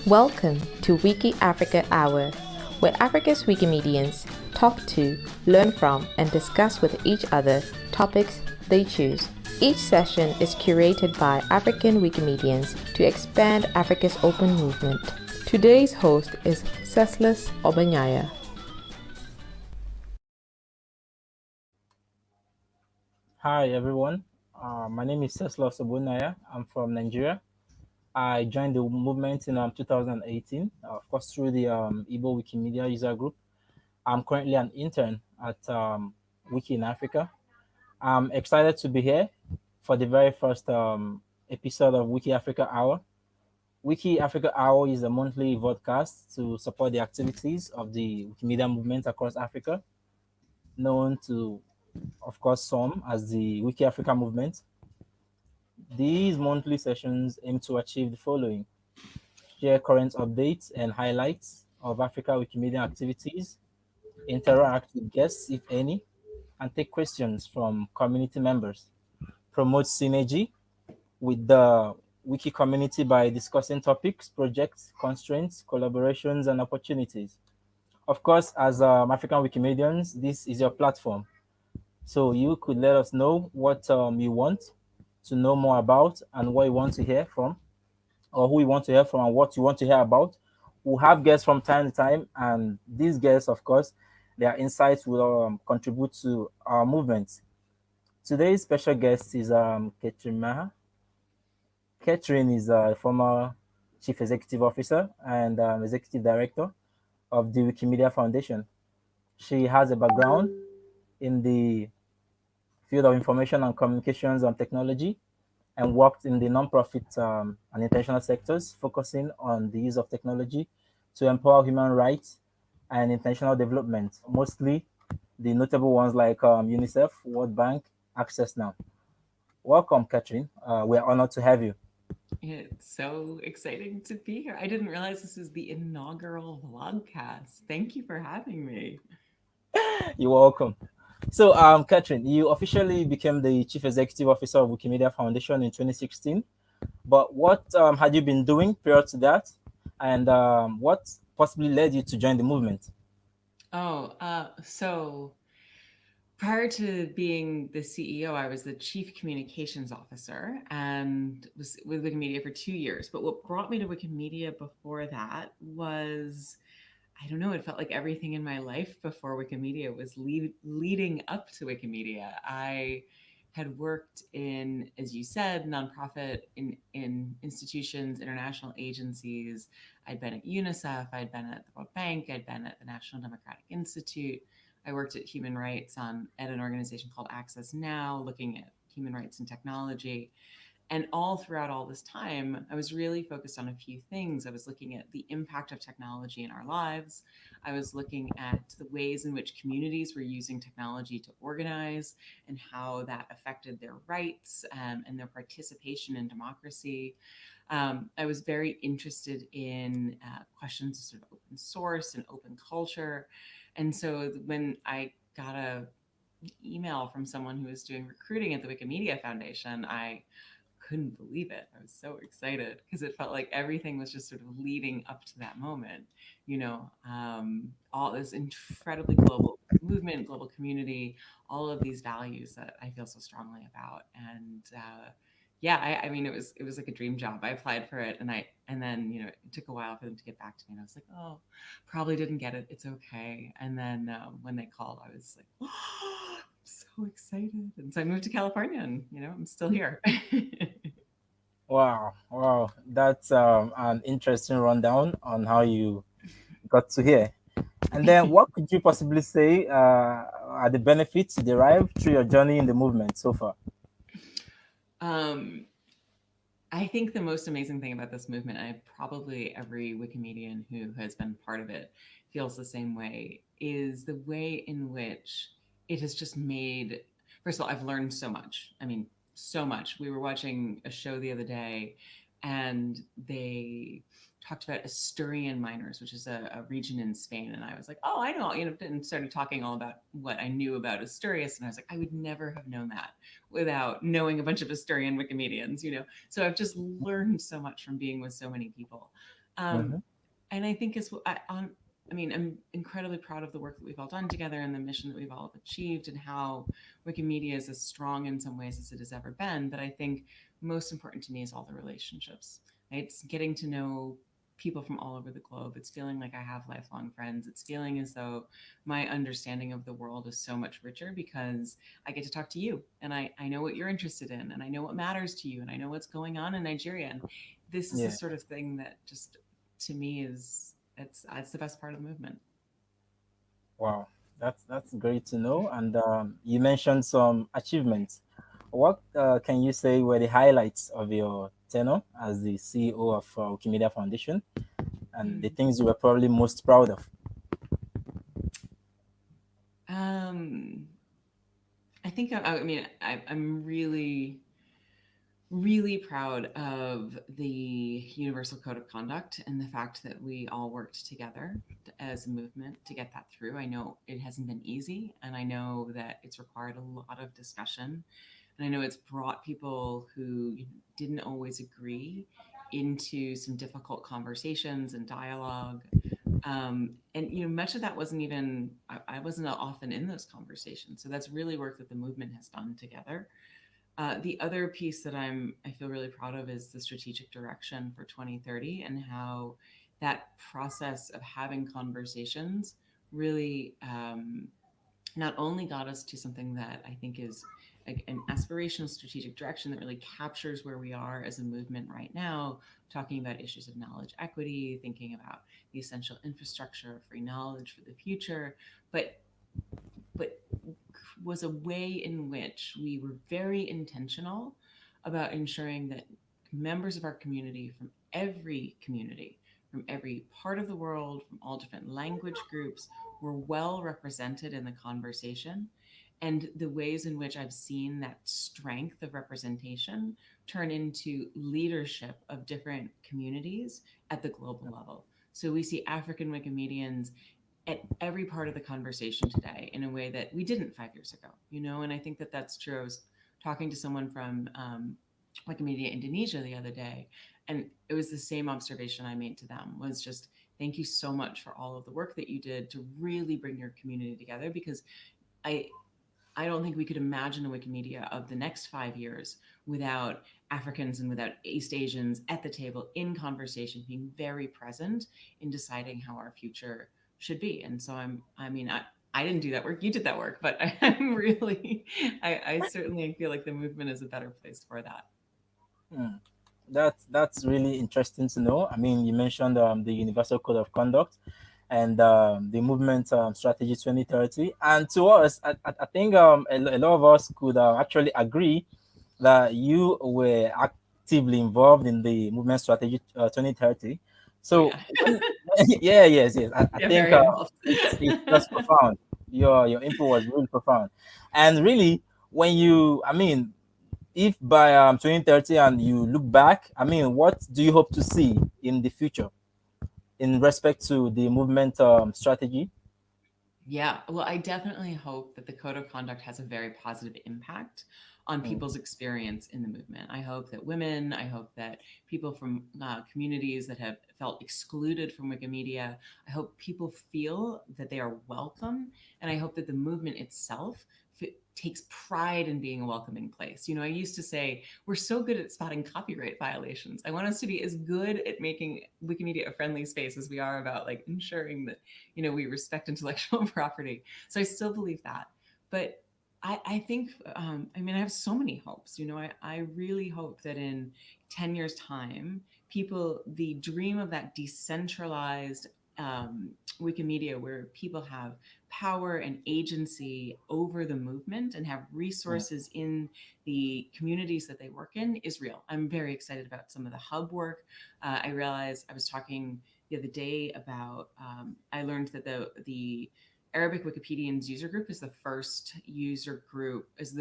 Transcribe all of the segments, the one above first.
Welcome to WikiAfrica Hour, where Africa's Wikimedians talk to, learn from, and discuss with each other topics they choose. Each session is curated by African Wikimedians to expand Africa's open movement. Today's host is Cecilus Obanyaya. Hi everyone, my name is Cecilus Obanyaya. I'm from Nigeria. I joined the movement in 2018, of course, through the Igbo Wikimedia user group. I'm currently an intern at Wiki in Africa. I'm excited to be here for the very first episode of WikiAfrica Hour. WikiAfrica Hour is a monthly podcast to support the activities of the Wikimedia movement across Africa, known to, of course, some as the WikiAfrica movement. These monthly sessions aim to achieve the following: share current updates and highlights of Africa Wikimedia activities, interact with guests, if any, and take questions from community members, promote synergy with the Wiki community by discussing topics, projects, constraints, collaborations, and opportunities. Of course, as African Wikimedians, this is your platform. So you could let us know what you want to know more about and what you want to hear from, or who you want to hear from and what you want to hear about. We'll have guests from time to time, and these guests, of course, their insights will contribute to our movement. Today's special guest is Katherine Maher. Katherine is a former Chief Executive Officer and Executive Director of the Wikimedia Foundation. She has a background in the field of information and communications and technology, and worked in the nonprofit and international sectors, focusing on the use of technology to empower human rights and international development, mostly the notable ones like UNICEF, World Bank, Access Now. Welcome, Katherine. We're honored to have you. It's so exciting to be here. I didn't realize this is the inaugural vlogcast. Thank you for having me. You're welcome. So, Katherine, you officially became the Chief Executive Officer of Wikimedia Foundation in 2016. But what had you been doing prior to that, and what possibly led you to join the movement? So prior to being the CEO, I was the Chief Communications Officer and was with Wikimedia for 2 years. But what brought me to Wikimedia before that was, I don't know, it felt like everything in my life before Wikimedia was leading up to Wikimedia. I had worked in, as you said, nonprofit in institutions, international agencies. I'd been at UNICEF, I'd been at the World Bank, I'd been at the National Democratic Institute. I worked at human rights at an organization called Access Now, looking at human rights and technology. And all throughout all this time, I was really focused on a few things. I was looking at the impact of technology in our lives. I was looking at the ways in which communities were using technology to organize and how that affected their rights and their participation in democracy. I was very interested in questions of sort of open source and open culture. And so when I got a email from someone who was doing recruiting at the Wikimedia Foundation, I couldn't believe it. I was so excited because it felt like everything was just sort of leading up to that moment. All this incredibly global movement, global community, all of these values that I feel so strongly about. And yeah, I mean, it was like a dream job. I applied for it, and then it took a while for them to get back to me, and I was like, oh, probably didn't get it. It's okay. And then when they called, I was like, oh, I'm so excited. And so I moved to California, and I'm still here. Wow, wow, that's an interesting rundown on how you got to here. And then, what could you possibly say are the benefits derived through your journey in the movement so far? um, I think the most amazing thing about this movement, and probably every Wikimedian who has been part of it feels the same way, is the way in which it has just made. First of all, I've learned so much. I mean, so much. We were watching a show the other day, and they talked about Asturian miners, which is a region in Spain. And I was like, oh, I know, and started talking all about what I knew about Asturias. And I was like, I would never have known that without knowing a bunch of Asturian Wikimedians. So I've just learned so much from being with so many people. Mm-hmm. And I think I'm incredibly proud of the work that we've all done together and the mission that we've all achieved and how Wikimedia is as strong in some ways as it has ever been. But I think most important to me is all the relationships. Right? It's getting to know people from all over the globe. It's feeling like I have lifelong friends. It's feeling as though my understanding of the world is so much richer because I get to talk to you and I know what you're interested in and I know what matters to you and I know what's going on in Nigeria. And this is the Yeah. sort of thing that just to me is it's the best part of the movement. Wow. That's great to know. And you mentioned some achievements. What can you say were the highlights of your tenure as the CEO of Wikimedia Foundation, and the Mm. things you were probably most proud of? I think I'm really really proud of the Universal Code of Conduct and the fact that we all worked together as a movement to get that through. I know it hasn't been easy, and I know that it's required a lot of discussion. And I know it's brought people who didn't always agree into some difficult conversations and dialogue. And much of that wasn't even I wasn't often in those conversations. So that's really work that the movement has done together. The other piece that I feel really proud of is the strategic direction for 2030 and how that process of having conversations really not only got us to something that I think is an aspirational strategic direction that really captures where we are as a movement right now, talking about issues of knowledge equity, thinking about the essential infrastructure of free knowledge for the future, but was a way in which we were very intentional about ensuring that members of our community from every part of the world, from all different language groups, were well represented in the conversation. And the ways in which I've seen that strength of representation turn into leadership of different communities at the global level. So we see African Wikimedians at every part of the conversation today in a way that we didn't 5 years ago, and I think that that's true. I was talking to someone from Wikimedia Indonesia the other day, and it was the same observation I made to them was just thank you so much for all of the work that you did to really bring your community together, because I I don't think we could imagine a Wikimedia of the next 5 years without Africans and without East Asians at the table in conversation, being very present in deciding how our future should be. And so I didn't do that work. You did that work, but I'm really, I certainly feel like the movement is a better place for that. Hmm. That's really interesting to know. I mean, you mentioned the Universal Code of Conduct and the movement strategy 2030, and to us, I think a lot of us could actually agree that you were actively involved in the movement strategy 2030. Oh So, yeah. yeah, yes. I Yeah, think very involved. it's just profound. Your input was really profound, and really, when you, I mean, if by 2030 and you look back, I mean, what do you hope to see in the future in respect to the movement strategy? Yeah, well, I definitely hope that the code of conduct has a very positive impact on Mm, people's experience in the movement. I hope that women, I hope that people from communities that have felt excluded from Wikimedia, I hope people feel that they are welcome. And I hope that the movement itself takes pride in being a welcoming place. I used to say, we're so good at spotting copyright violations. I want us to be as good at making Wikimedia a friendly space as we are about like ensuring that we respect intellectual property. So I still believe that. But I think, I have so many hopes. I really hope that in 10 years' time, the dream of that decentralized Wikimedia where people have power and agency over the movement and have mm, resources in the communities that they work in is real. I'm very excited about some of the hub work. I realized I was talking the other day about I learned that the Arabic Wikipedians user group is the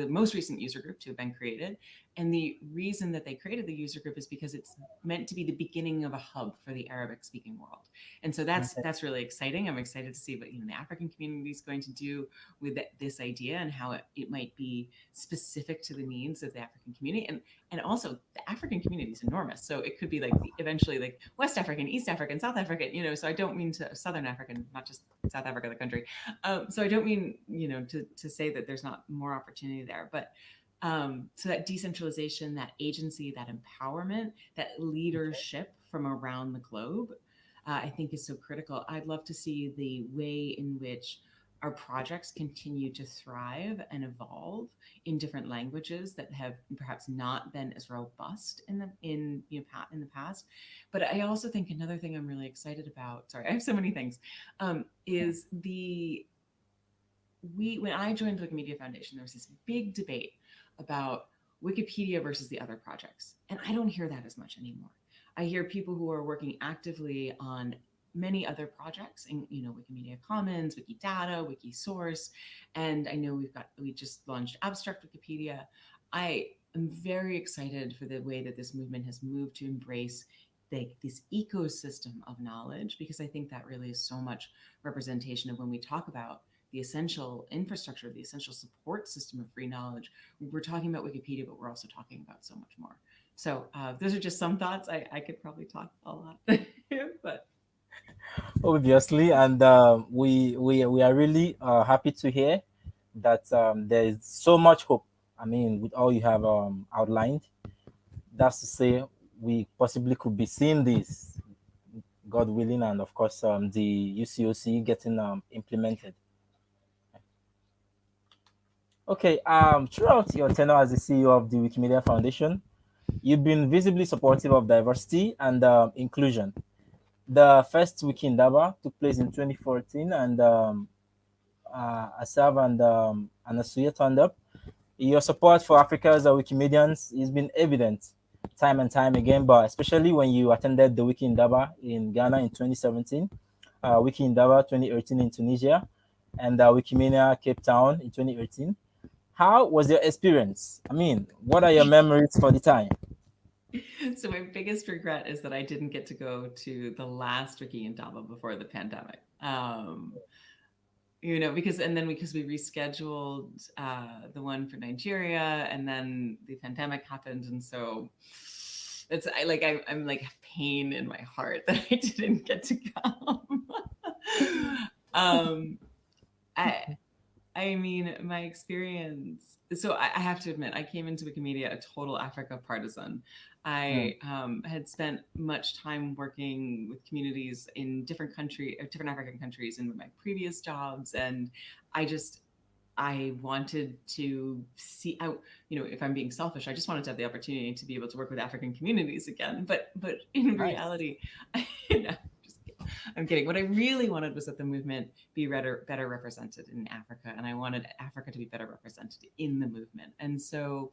most recent user group to have been created. And the reason that they created the user group is because it's meant to be the beginning of a hub for the Arabic speaking world. And so that's really exciting. I'm excited to see what the African community is going to do with this idea and how it might be specific to the needs of the African community. And also the African community is enormous. So it could be like eventually like West African, East African, South African, so I don't mean to Southern African, not just South Africa, the country. So I don't mean, to say that there's not more opportunity there, but so that decentralization, that agency, that empowerment, that leadership from around the globe, I think is so critical. I'd love to see the way in which our projects continue to thrive and evolve in different languages that have perhaps not been as robust in the past. But I also think another thing I'm really excited about, sorry, I have so many things, is when I joined Wikimedia Foundation, there was this big debate about Wikipedia versus the other projects. And I don't hear that as much anymore. I hear people who are working actively on many other projects, and Wikimedia Commons, Wikidata, Wikisource, and I know we just launched Abstract Wikipedia. I am very excited for the way that this movement has moved to embrace this ecosystem of knowledge, because I think that really is so much representation of when we talk about the essential infrastructure, the essential support system of free knowledge. We're talking about Wikipedia, but we're also talking about so much more. So those are just some thoughts. I could probably talk a lot, but obviously, and we are really happy to hear that there is so much hope. I mean, with all you have outlined, that's to say we possibly could be seeing this, God willing, and of course the UCoC getting implemented. Okay, throughout your tenure as the CEO of the Wikimedia Foundation, you've been visibly supportive of diversity and inclusion. The first WikiIndaba took place in 2014, and Asaf and Asuya turned up. Your support for Africa's Wikimedians has been evident time and time again, but especially when you attended the WikiIndaba in Ghana in 2017, WikiIndaba 2018 in Tunisia, and Wikimania Cape Town in 2018. How was your experience? I mean, what are your memories for the time? So my biggest regret is that I didn't get to go to the last WikiIndaba before the pandemic. Because we rescheduled the one for Nigeria, and then the pandemic happened, and so I'm like pain in my heart that I didn't get to come. I mean, my experience. So I have to admit, I came into Wikimedia a total Africa partisan. I had spent much time working with communities in different African countries in my previous jobs, and I wanted to see out, if I'm being selfish, I just wanted to have the opportunity to be able to work with African communities again. But in reality, I'm kidding. What I really wanted was that the movement be better represented in Africa, and I wanted Africa to be better represented in the movement. And so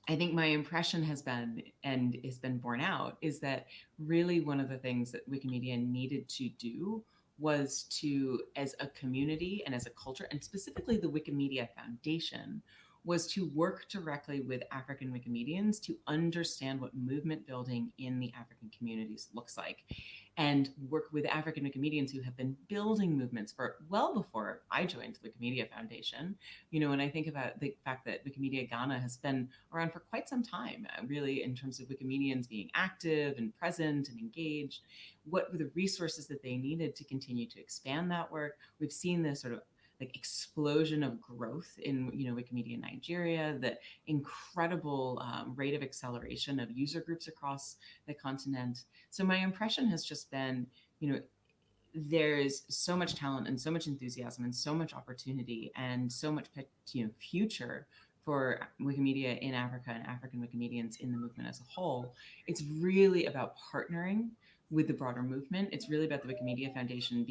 I think my impression has been, and has been borne out, is that really one of the things that Wikimedia needed to do was to, as a community and as a culture, and specifically the Wikimedia Foundation, was to work directly with African Wikimedians to understand what movement building in the African communities looks like, and work with African Wikimedians who have been building movements for well before I joined the Wikimedia Foundation. And I think about the fact that Wikimedia Ghana has been around for quite some time, really, in terms of Wikimedians being active and present and engaged. What were the resources that they needed to continue to expand that work? We've seen this sort of explosion of growth in Wikimedia Nigeria, the incredible rate of acceleration of user groups across the continent. So my impression has just been, there's so much talent and so much enthusiasm and so much opportunity and so much future for Wikimedia in Africa and African Wikimedians in the movement as a whole. It's really about partnering with the broader movement. It's really about the Wikimedia Foundation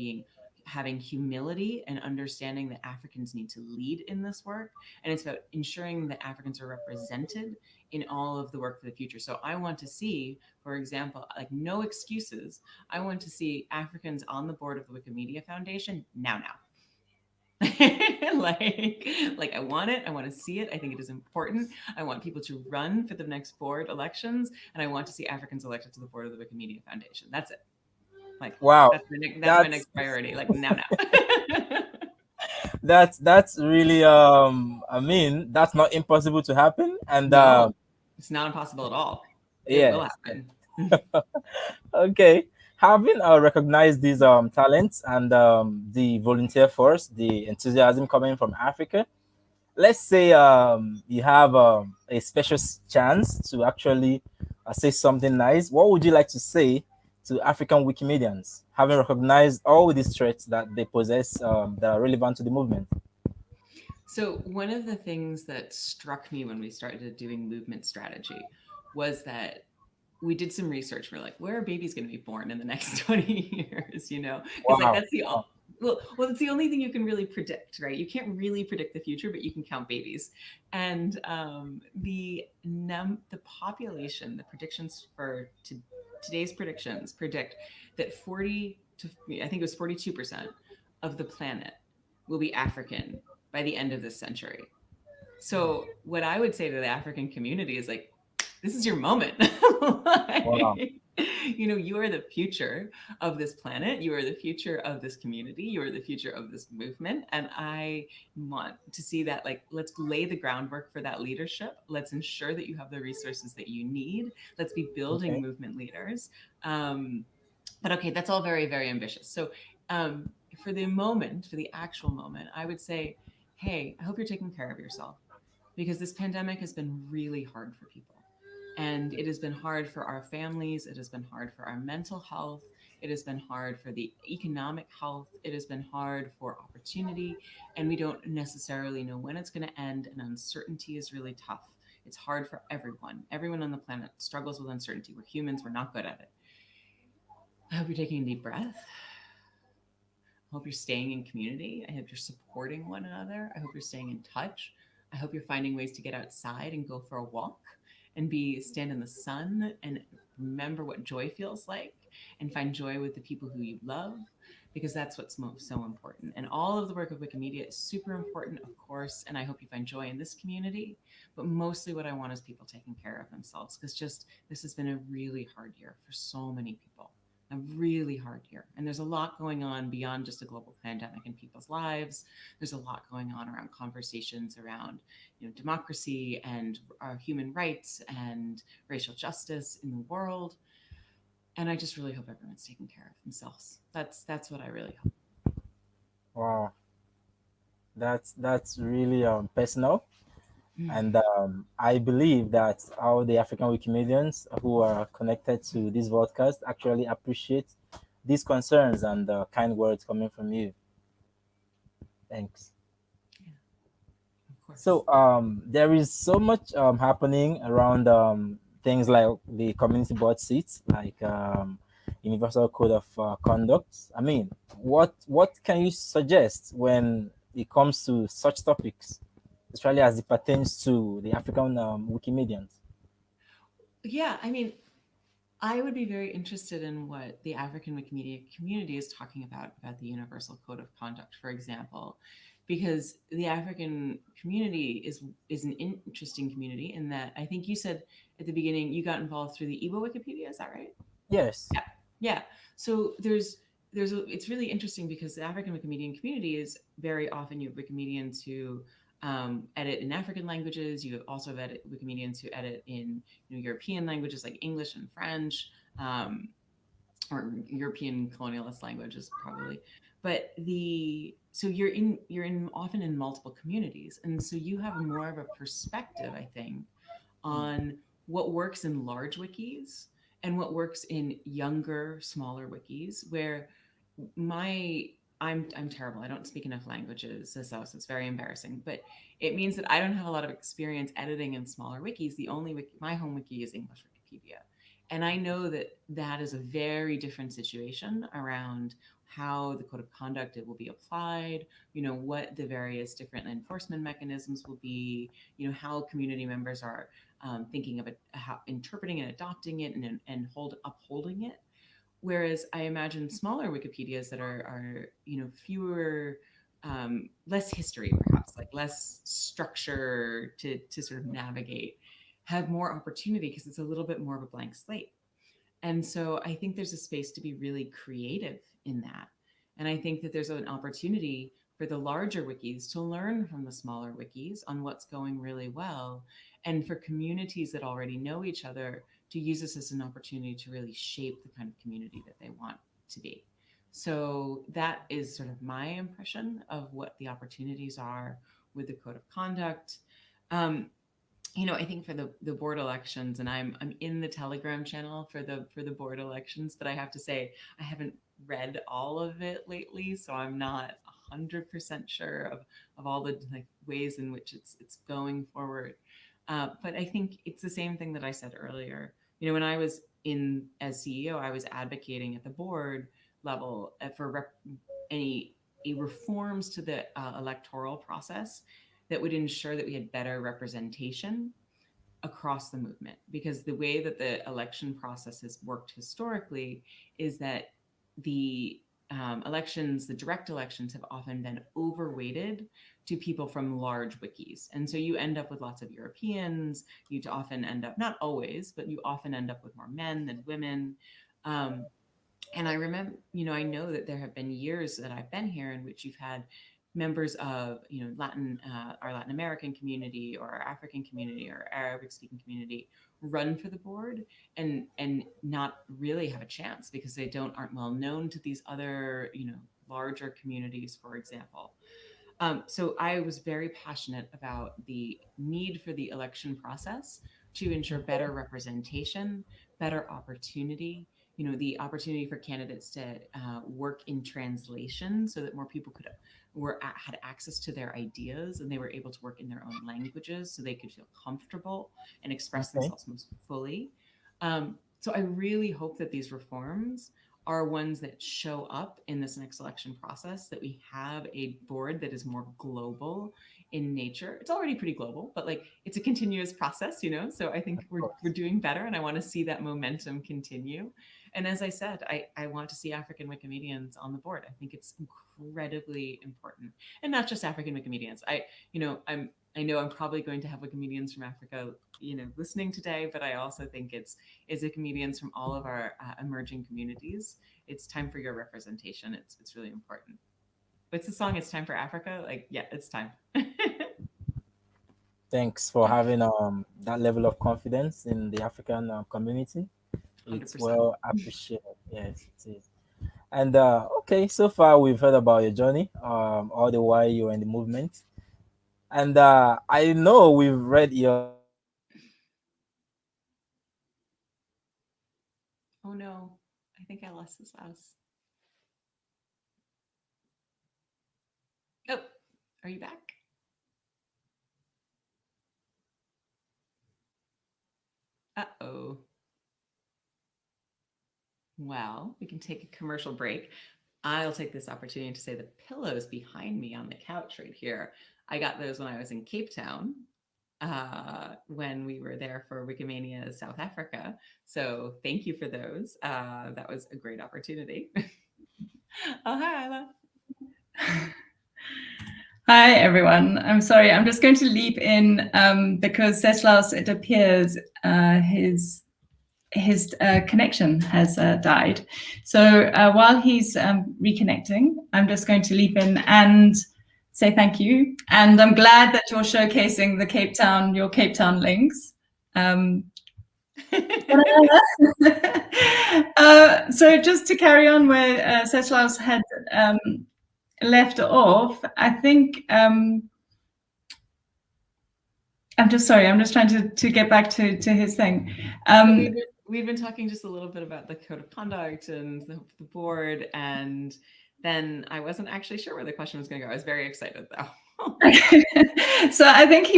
having humility and understanding that Africans need to lead in this work. And it's about ensuring that Africans are represented in all of the work for the future. So I want to see, for example, no excuses. I want to see Africans on the board of the Wikimedia Foundation now. like I want it. I want to see it. I think it is important. I want people to run for the next board elections, and I want to see Africans elected to the board of the Wikimedia Foundation. That's it. Like Wow, that's my next priority. Like now. that's really I mean, that's not impossible to happen. And No, it's not impossible at all. It will yes, happen. okay. Having recognized these talents and the volunteer force, the enthusiasm coming from Africa, let's say you have a special chance to actually say something nice. What would you like to say to African Wikimedians, having recognized all these traits that they possess that are relevant to the movement? So one of the things that struck me when we started doing movement strategy was that we did some research. We're like, where are babies going to be born in the next 20 years? You know, because like Wow. that's the well, it's the only thing you can really predict, right? You can't really predict the future, but you can count babies. And the population, the predictions for today's predictions predict that 40 to I think it was 42% of the planet will be African by the end of this century. So what I would say to the African community is like, this is your moment. Wow. Like, you know, you are the future of this planet. You are the future of this community. You are the future of this movement. And I want to see that, like, let's lay the groundwork for that leadership. Let's ensure that you have the resources that you need. Let's be building Okay. movement leaders. But okay, that's all very, very ambitious. So for the moment, for the actual moment, I would say, hey, I hope you're taking care of yourself, because this pandemic has been really hard for people. And it has been hard for our families. It has been hard for our mental health. It has been hard for the economic health. It has been hard for opportunity. And we don't necessarily know when it's going to end. And uncertainty is really tough. It's hard for everyone. Everyone on the planet struggles with uncertainty. We're humans, we're not good at it. I hope you're taking a deep breath. I hope you're staying in community. I hope you're supporting one another. I hope you're staying in touch. I hope you're finding ways to get outside and go for a walk and stand in the sun and remember what joy feels like and find joy with the people who you love, because that's what's so important. And all of the work of Wikimedia is super important, of course. And I hope you find joy in this community. But mostly what I want is people taking care of themselves, because just this has been a really hard year for so many people. A really hard year. And there's a lot going on beyond just a global pandemic in people's lives. There's a lot going on around conversations around, you know, democracy and human rights and racial justice in the world. And I just really hope everyone's taking care of themselves. That's what I really hope. Wow. That's really personal. And I believe that all the African Wikimedians who are connected to this podcast actually appreciate these concerns and kind words coming from you. Thanks. Yeah, of course. So there is so much happening around things like the community board seats, like universal code of conduct. I mean, what can you suggest when it comes to such topics, especially as it pertains to the African Wikimedians? Yeah, I mean, I would be very interested in what the African Wikimedia community is talking about the Universal Code of Conduct, for example, because the African community is an interesting community in that I think you said at the beginning you got involved through the Igbo Wikipedia. Is that right? Yes. Yeah. Yeah. So it's really interesting because the African Wikimedian community is very often you have Wikimedians who edit in African languages. You also have Wikimedians who edit in, you know, European languages like English and French, or European colonialist languages probably. But so you're in often in multiple communities, and so you have more of a perspective, I think, on what works in large wikis and what works in younger, smaller wikis, where I'm terrible. I don't speak enough languages, so it's very embarrassing. But it means that I don't have a lot of experience editing in smaller wikis. The only my home wiki is English Wikipedia, and I know that that is a very different situation around how the code of conduct it will be applied. You know, what the various different enforcement mechanisms will be. You know, how community members are thinking of it, how interpreting and adopting it, and upholding it. Whereas I imagine smaller Wikipedias that are you know fewer less history, perhaps, like less structure to sort of navigate, have more opportunity because it's a little bit more of a blank slate. And so I think there's a space to be really creative in that. And I think that there's an opportunity for the larger wikis to learn from the smaller wikis on what's going really well, and for communities that already know each other to use this as an opportunity to really shape the kind of community that they want to be. So that is sort of my impression of what the opportunities are with the code of conduct. I think for the board elections, and I'm in the Telegram channel for the board elections, but I have to say I haven't read all of it lately, so I'm not 100% sure of all the ways in which it's going forward. But I think it's the same thing that I said earlier. When I was in as CEO, I was advocating at the board level for any reforms to the electoral process that would ensure that we had better representation across the movement. Because the way that the election process has worked historically is that the elections, the direct elections, have often been overweighted to people from large wikis. And so you end up with lots of Europeans. You often end up, not always, but you often end up with more men than women. And I remember, I know that there have been years that I've been here in which you've had members of, our Latin American community or our African community or Arabic speaking community run for the board and not really have a chance because they aren't well known to these other, larger communities, for example. So I was very passionate about the need for the election process to ensure better representation, better opportunity, the opportunity for candidates to work in translation so that more people had access to their ideas and they were able to work in their own languages so they could feel comfortable and express themselves most fully. So I really hope that these reforms are ones that show up in this next election process, that we have a board that is more global in nature. It's already pretty global, but it's a continuous process, so I think we're doing better, and I want to see that momentum continue. And as I said, I want to see African Wikimedians on the board. I think it's incredibly important, and not just African Wikimedians. I know I'm probably going to have Wikimedians from Africa, listening today, but I also think it's Wikimedians from all of our emerging communities. It's time for your representation. It's really important. What's the song? It's time for Africa. Yeah, it's time. Thanks for having that level of confidence in the African community. It's 100%. well appreciated. Yes, it is. And okay, so far we've heard about your journey, all the while you were in the movement. And I know we've read your. Oh no, I think I lost this mouse. Oh, are you back? Uh-oh. Well, we can take a commercial break. I'll take this opportunity to say the pillows behind me on the couch right here, I got those when I was in Cape Town, when we were there for Wikimania South Africa. So thank you for those. That was a great opportunity. Oh, hi, Isla. Hi, everyone. I'm sorry. I'm just going to leap in because Ceslaus, it appears, his connection has died. So while he's reconnecting, I'm just going to leap in and say thank you. And I'm glad that you're showcasing your Cape Town links. So just to carry on where Ceslaus had left off, I think I'm just sorry. I'm just trying to get back to his thing. We've been talking just a little bit about the code of conduct and the board, and then I wasn't actually sure where the question was going to go. I was very excited though. So I think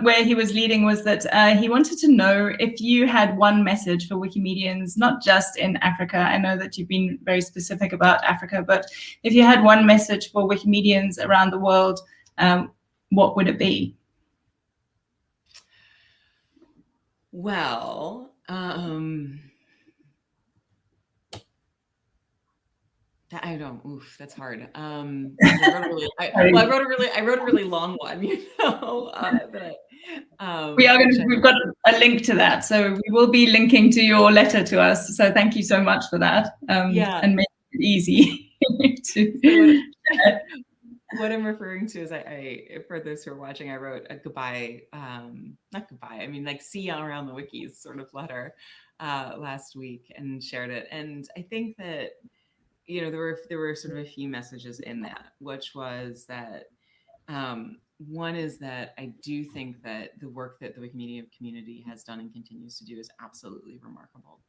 where he was leading was that he wanted to know if you had one message for Wikimedians, not just in Africa. I know that you've been very specific about Africa, but if you had one message for Wikimedians around the world, what would it be? Well, I don't. Oof, that's hard. I wrote a really long one, you know. We've got a link to that, so we will be linking to your letter to us. So thank you so much for that. And make it easy to. What I'm referring to is I for those who are watching, I wrote a goodbye, not goodbye, I mean like see you around the wikis sort of letter last week and shared it. And I think that, you know, there were sort of a few messages in that, which was that one is that I do think that the work that the Wikimedia community has done and continues to do is absolutely remarkable.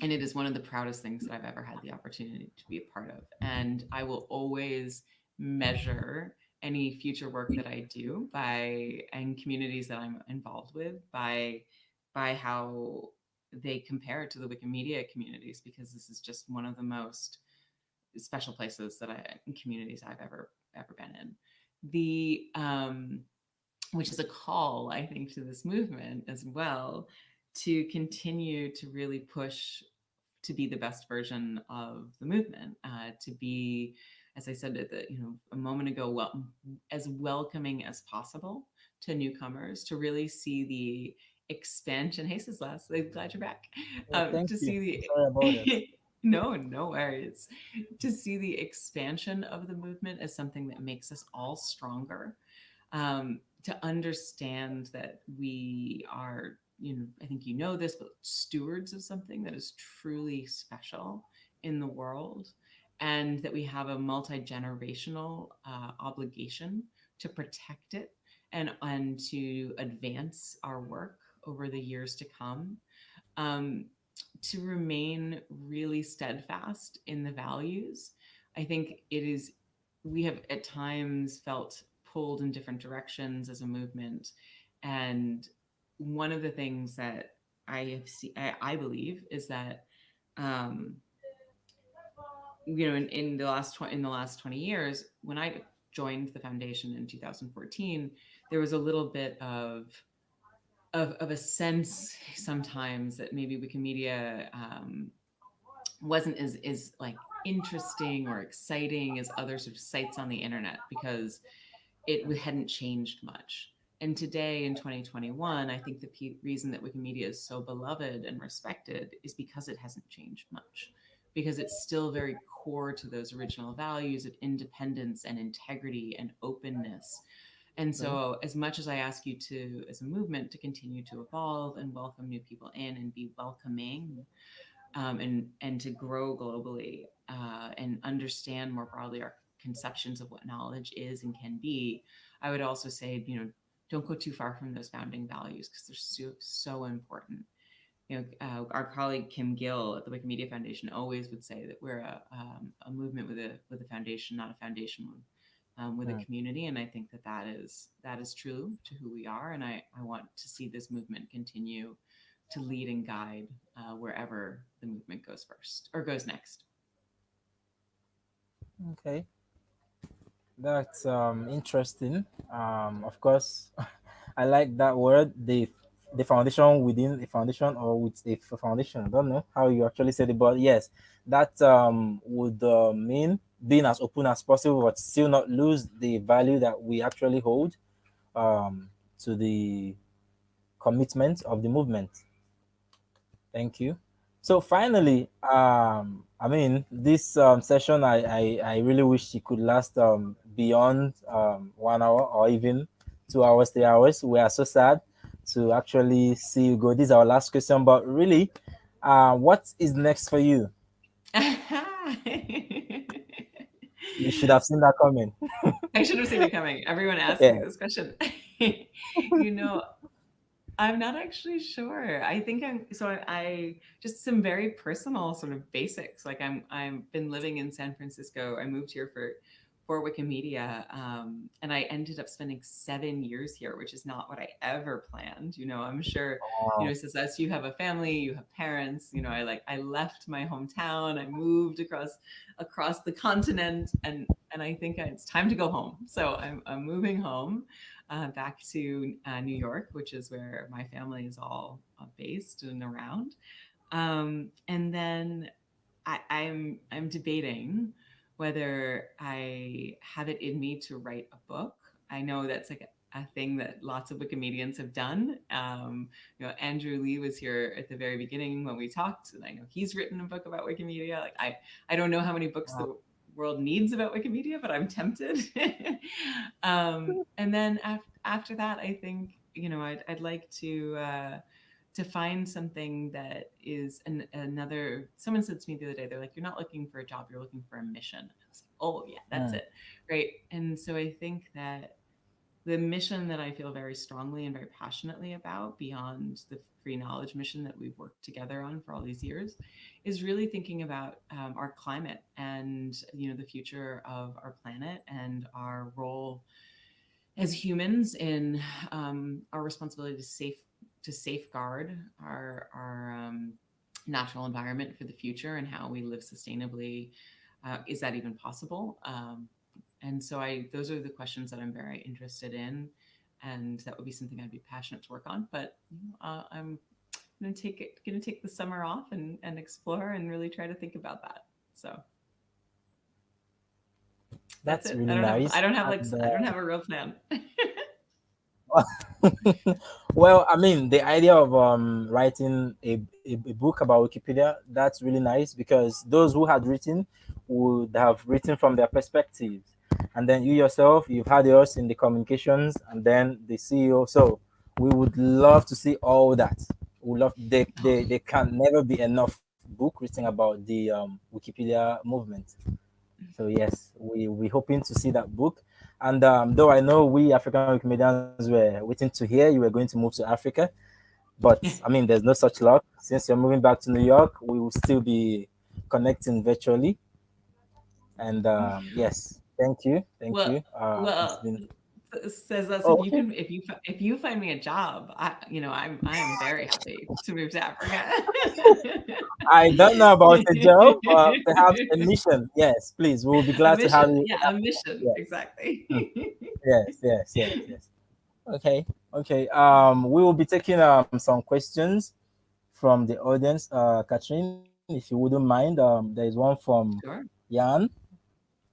And it is one of the proudest things that I've ever had the opportunity to be a part of. And I will always measure any future work that I do and communities that I'm involved with by how they compare to the Wikimedia communities, because this is just one of the most special places communities I've ever been in. Which is a call, I think, to this movement as well, to continue to really push to be the best version of the movement, to be, as I said a moment ago, as welcoming as possible to newcomers, to really see the expansion. Hey, Sislas, I'm glad you're back. Thank you. See Sorry about it. No worries. To see the expansion of the movement as something that makes us all stronger. To understand that we are, I think you know this, but stewards of something that is truly special in the world, and that we have a multi-generational obligation to protect it and to advance our work over the years to come, to remain really steadfast in the values. I think we have at times felt pulled in different directions as a movement. And one of the things that I believe is that, in the last 20 years, when I joined the foundation in 2014, there was a little bit of a sense sometimes that maybe Wikimedia wasn't as like interesting or exciting as other sort of sites on the internet, because it hadn't changed much. And today in 2021, I think the reason that Wikimedia is so beloved and respected is because it hasn't changed much, because it's still very core to those original values of independence and integrity and openness. And so as much as I ask you to, as a movement, to continue to evolve and welcome new people in and be welcoming, and to grow globally, and understand more broadly our conceptions of what knowledge is and can be, I would also say, don't go too far from those founding values, because they're so important. Our colleague Kim Gill at the Wikimedia Foundation always would say that we're a movement with a foundation, not a foundation with a community. And I think that is true to who we are. And I want to see this movement continue to lead and guide wherever the movement goes next. Okay, that's interesting. Of course, I like that word, the foundation within a foundation, or with a foundation. I don't know how you actually said it, but yes, that would mean being as open as possible, but still not lose the value that we actually hold to the commitment of the movement. Thank you. So finally, I mean, this session, I really wish it could last beyond 1 hour, or even 2 hours, 3 hours. We are so sad to actually see you go. This is our last question, but really, what is next for you? You should have seen that coming. I should have seen it coming. Everyone asks me this question. I'm not actually sure. I think I just some very personal sort of basics. Like I've been living in San Francisco. I moved here for Wikimedia, and I ended up spending 7 years here, which is not what I ever planned. I'm sure, as you have a family, you have parents. I left my hometown. I moved across the continent, and I think it's time to go home. So I'm moving home. Back to New York, which is where my family is all based and around. And then I'm debating whether I have it in me to write a book. I know that's like a thing that lots of Wikimedians have done. Andrew Lee was here at the very beginning when we talked, and I know he's written a book about Wikimedia. Like I don't know how many books the world needs about Wikimedia, but I'm tempted. And then after that, I think I'd like to find something that is another. Someone said to me the other day, they're like, "You're not looking for a job, you're looking for a mission." I was like, "Oh yeah, that's it, right?" And so I think that the mission that I feel very strongly and very passionately about, beyond the free knowledge mission that we've worked together on for all these years, is really thinking about our climate and the future of our planet and our role as humans in our responsibility to safeguard our natural environment for the future and how we live sustainably. Is that even possible? And so those are the questions that I'm very interested in, and that would be something I'd be passionate to work on. But I'm going to take the summer off and explore and really try to think about that. So That's it. really nice. I don't have a real plan. Well, I mean, the idea of writing a book about Wikipedia, that's really nice, because those who had written would have written from their perspectives. And then you yourself, you've had yours in the communications, and then the CEO. So we would love to see all that. We love they can never be enough book written about the Wikipedia movement. So yes, we hoping to see that book. And though I know we African Wikimedians were waiting to hear you were going to move to Africa, but I mean, there's no such luck. Since you're moving back to New York, we will still be connecting virtually. And yes, thank you. It's been Says us, okay. if you find me a job, I am very happy to move to Africa. I don't know about a job, but perhaps a mission. Yes, please. We'll be glad to have you. A mission, Yes. exactly. Yes. Okay. We will be taking some questions from the audience. Katherine, if you wouldn't mind, there is one from Sure. Jan.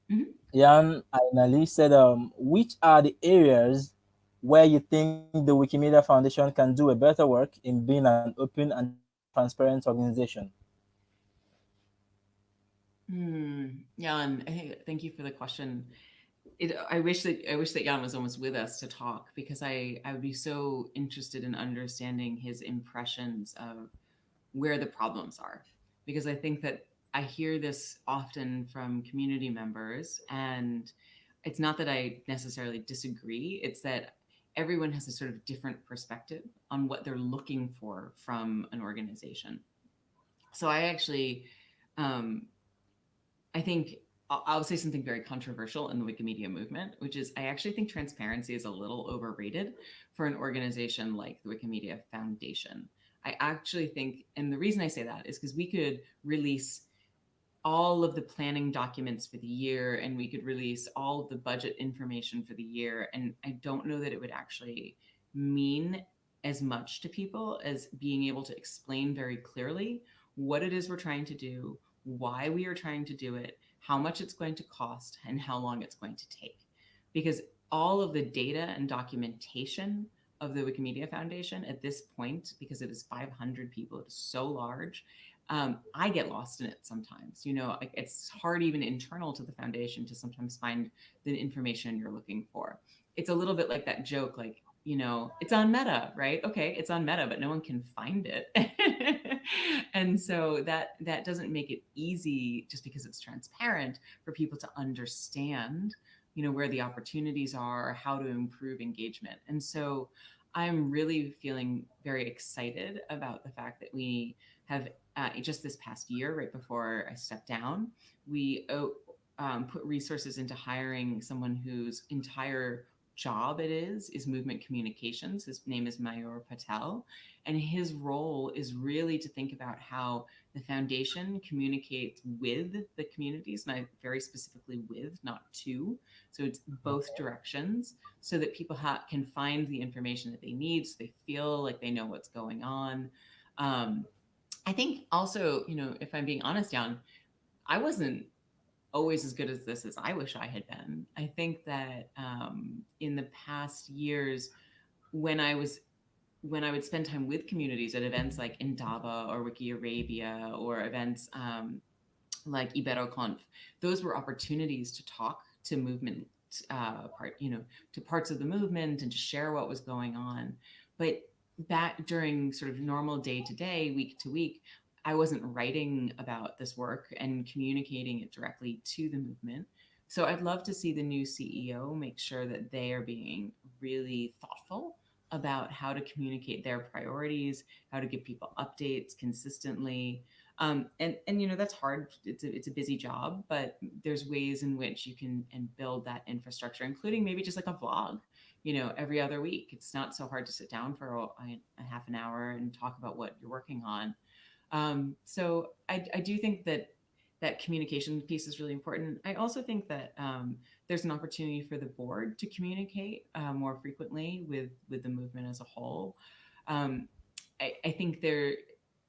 Mhm. Jan Ainali said, which are the areas where you think the Wikimedia Foundation can do a better work in being an open and transparent organization? Jan, thank you for the question. I wish that Jan was almost with us to talk, because I would be so interested in understanding his impressions of where the problems are, because I think that I hear this often from community members, and it's not that I necessarily disagree, it's that everyone has a sort of different perspective on what they're looking for from an organization. So I actually I think I'll say something very controversial in the Wikimedia movement, which is I actually think transparency is a little overrated for an organization like the Wikimedia Foundation. I actually think, and the reason I say that is because we could release all of the planning documents for the year, and we could release all of the budget information for the year. And I don't know that it would actually mean as much to people as being able to explain very clearly what it is we're trying to do, why we are trying to do it, how much it's going to cost, and how long it's going to take. Because all of the data and documentation of the Wikimedia Foundation at this point, because it is 500 people, it is so large, I get lost in it sometimes. It's hard even internal to the foundation to sometimes find the information you're looking for. It's a little bit like that joke, like, it's on Meta, right? Okay, it's on Meta, but no one can find it. And so that doesn't make it easy, just because it's transparent, for people to understand, where the opportunities are, how to improve engagement. And so I'm really feeling very excited about the fact that we have just this past year, right before I stepped down, we put resources into hiring someone whose entire job it is movement communications. His name is Mayur Patel, and his role is really to think about how the foundation communicates with the communities, and I very specifically with, not to. So it's both directions, so that people can find the information that they need, so they feel like they know what's going on. I think also, if I'm being honest, Jan, I wasn't always as good as this as I wish I had been. I think that in the past years, when I would spend time with communities at events like Indaba or WikiArabia or events like IberoConf, those were opportunities to talk to movement to parts of the movement and to share what was going on. But back during sort of normal day to day, week to week, I wasn't writing about this work and communicating it directly to the movement. So I'd love to see the new CEO make sure that they are being really thoughtful about how to communicate their priorities, how to give people updates consistently. And that's hard. It's a busy job, but there's ways in which you can build that infrastructure, including maybe just like a vlog, every other week. It's not so hard to sit down for a half an hour and talk about what you're working on. So I do think that communication piece is really important. I also think that there's an opportunity for the board to communicate more frequently with the movement as a whole. I think the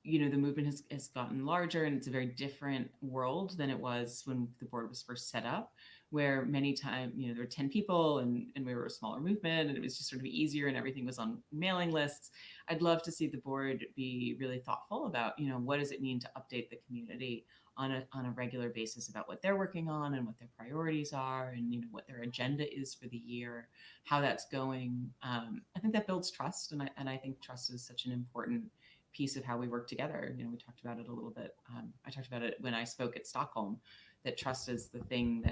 movement has gotten larger, and it's a very different world than it was when the board was first set up, where many times, there were 10 people and we were a smaller movement, and it was just sort of easier and everything was on mailing lists. I'd love to see the board be really thoughtful about, what does it mean to update the community on a regular basis about what they're working on and what their priorities are, and what their agenda is for the year, how that's going. I think that builds trust, and I think trust is such an important piece of how we work together. We talked about it a little bit. I talked about it when I spoke at Stockholm, that trust is the thing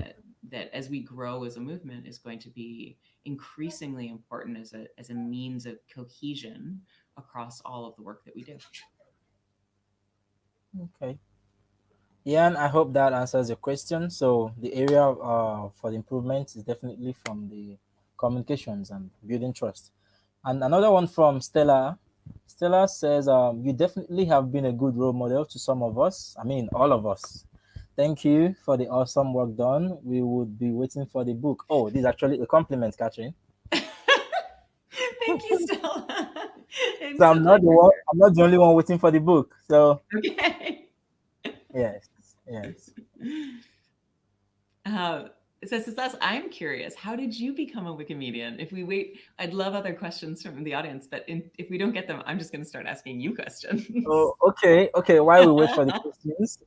that as we grow as a movement is going to be increasingly important as a means of cohesion across all of the work that we do. Okay. Yeah, and I hope that answers your question. So the area for the improvement is definitely from the communications and building trust. And another one from Stella. Stella says, you definitely have been a good role model to some of us. I mean, all of us. Thank you for the awesome work done. We would be waiting for the book. Oh, this is actually a compliment, Katherine. Thank you, Stella. So I'm not the only one waiting for the book. So okay. Yes. It says, I'm curious, how did you become a Wikimedian? If we wait, I'd love other questions from the audience, but if we don't get them, I'm just going to start asking you questions. Oh, okay. While we wait for the questions,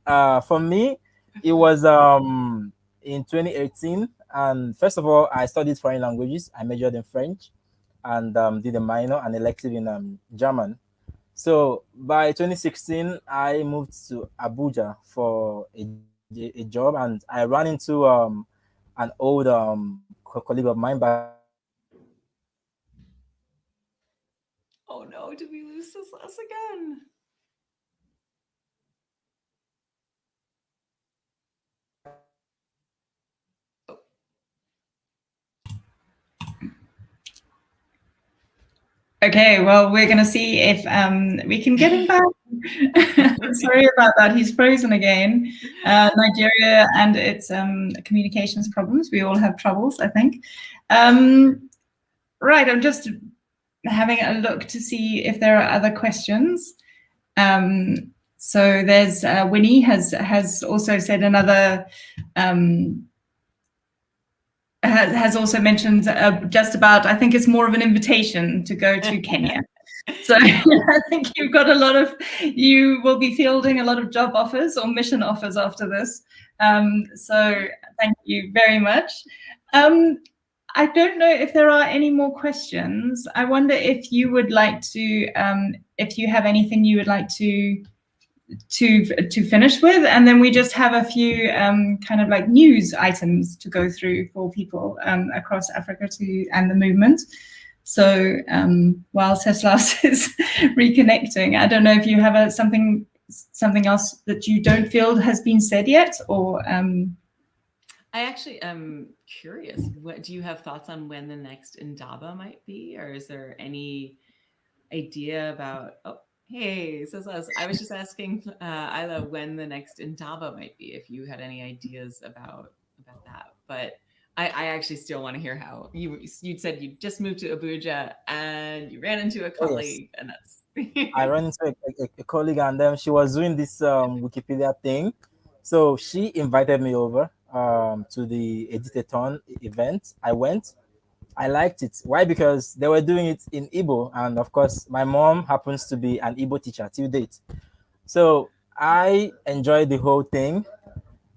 for me, it was in 2018, and first of all, I studied foreign languages. I majored in French, and did a minor and elective in German. So by 2016, I moved to Abuja for a job, and I ran into an old colleague of mine back. Oh no, did we lose this last again? Okay, well, we're going to see if we can get him back. Sorry about that. He's frozen again. Nigeria and its communications problems. We all have troubles, I think. Right, I'm just having a look to see if there are other questions. So there's Winnie has also said another has also mentioned just about, I think it's more of an invitation to go to Kenya. So I think you will be fielding a lot of job offers or mission offers after this. So thank you very much. I don't know if there are any more questions. I wonder if you would like to, if you have anything you would like to finish with, and then we just have a few kind of like news items to go through for people across Africa and the movement. So while Teslas is reconnecting, I don't know if you have something else that you don't feel has been said yet, or I actually am curious. What do you have thoughts on when the next Indaba might be, or is there any idea about? Oh, hey, says us. I was just asking Isla when the next Indaba might be. If you had any ideas about that, but I actually still want to hear how you said you just moved to Abuja and you ran into a colleague, and that's. I ran into a colleague, and she was doing this Wikipedia thing. So she invited me over to the Editathon event. I went. I liked it. Why? Because they were doing it in Igbo, and of course, my mom happens to be an Igbo teacher till date. So I enjoyed the whole thing.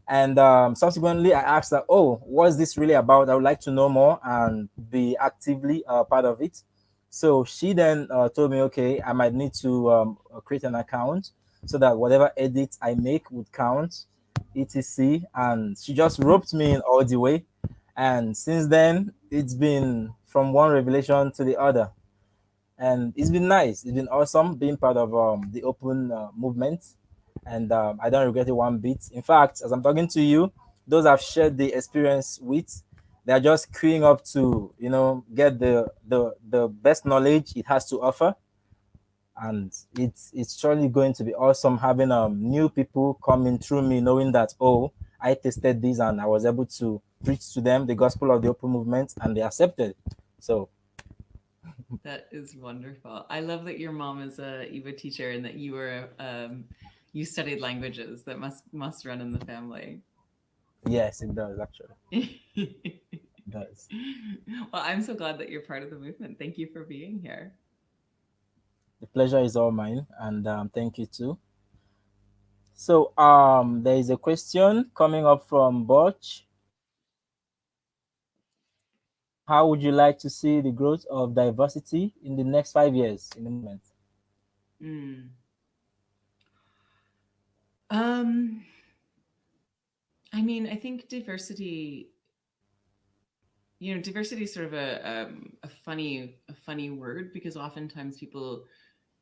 And subsequently, I asked her, "Oh, what's this really about? I would like to know more and be actively part of it." So she then told me, "Okay, I might need to create an account so that whatever edits I make would count, etc." And she just roped me in all the way. And since then, it's been from one revelation to the other, and it's been nice. It's been awesome being part of the open movement, and I don't regret it one bit. In fact, as I'm talking to you, those I've shared the experience with, they're just queuing up to get the best knowledge it has to offer, and it's surely going to be awesome having new people coming through me, knowing that, oh, I tasted this and I was able to preach to them the gospel of the open movement, and they accepted. So That is wonderful. I love that your mom is a Igbo teacher and that you studied languages. That must run in the family. yes, it does actually. Well, It does. I'm so glad that you're part of the movement. Thank you for being here. The pleasure is all mine, and thank you too. So, there is a question coming up from Butch. How would you like to see the growth of diversity in the next 5 years in the movement? Mm. Um, I mean, I think diversity. Diversity is sort of a funny word because oftentimes people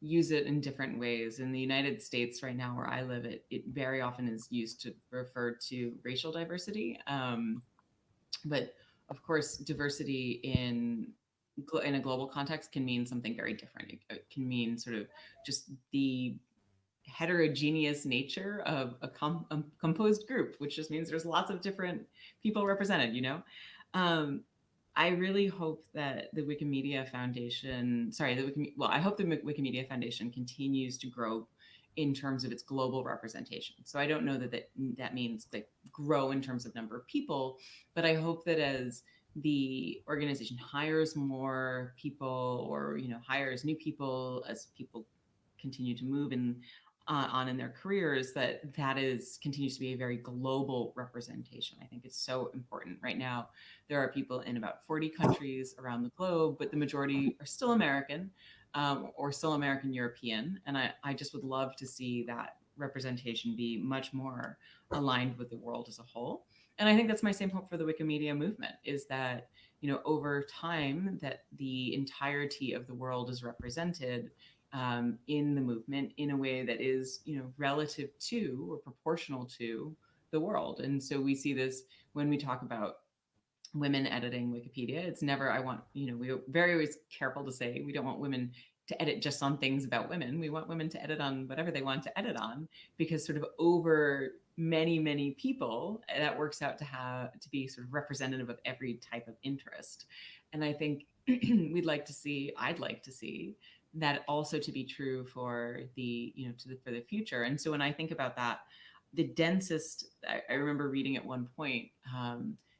use it in different ways. In the United States right now, where I live, it very often is used to refer to racial diversity. But of course, diversity in a global context can mean something very different. It can mean sort of just the heterogeneous nature of a composed group, which just means there's lots of different people represented. I really hope that the Wikimedia Foundation, I hope the Wikimedia Foundation continues to grow in terms of its global representation. So I don't know that means like grow in terms of number of people, but I hope that as the organization hires more people or hires new people as people continue to move on in their careers, that is continues to be a very global representation. I think it's so important. Right now, there are people in about 40 countries around the globe, but the majority are still American or still American European. And I just would love to see that representation be much more aligned with the world as a whole. And I think that's my same hope for the Wikimedia movement, is that over time that the entirety of the world is represented in the movement in a way that is relative to or proportional to the world. And so we see this when we talk about women editing Wikipedia. It's never, I want, we're very always careful to say we don't want women to edit just on things about women. We want women to edit on whatever they want to edit on, because sort of over many people, that works out to be sort of representative of every type of interest. And I think I'd like to see that also to be true for for the future. And so when I think about that, the densest, I remember reading at one point,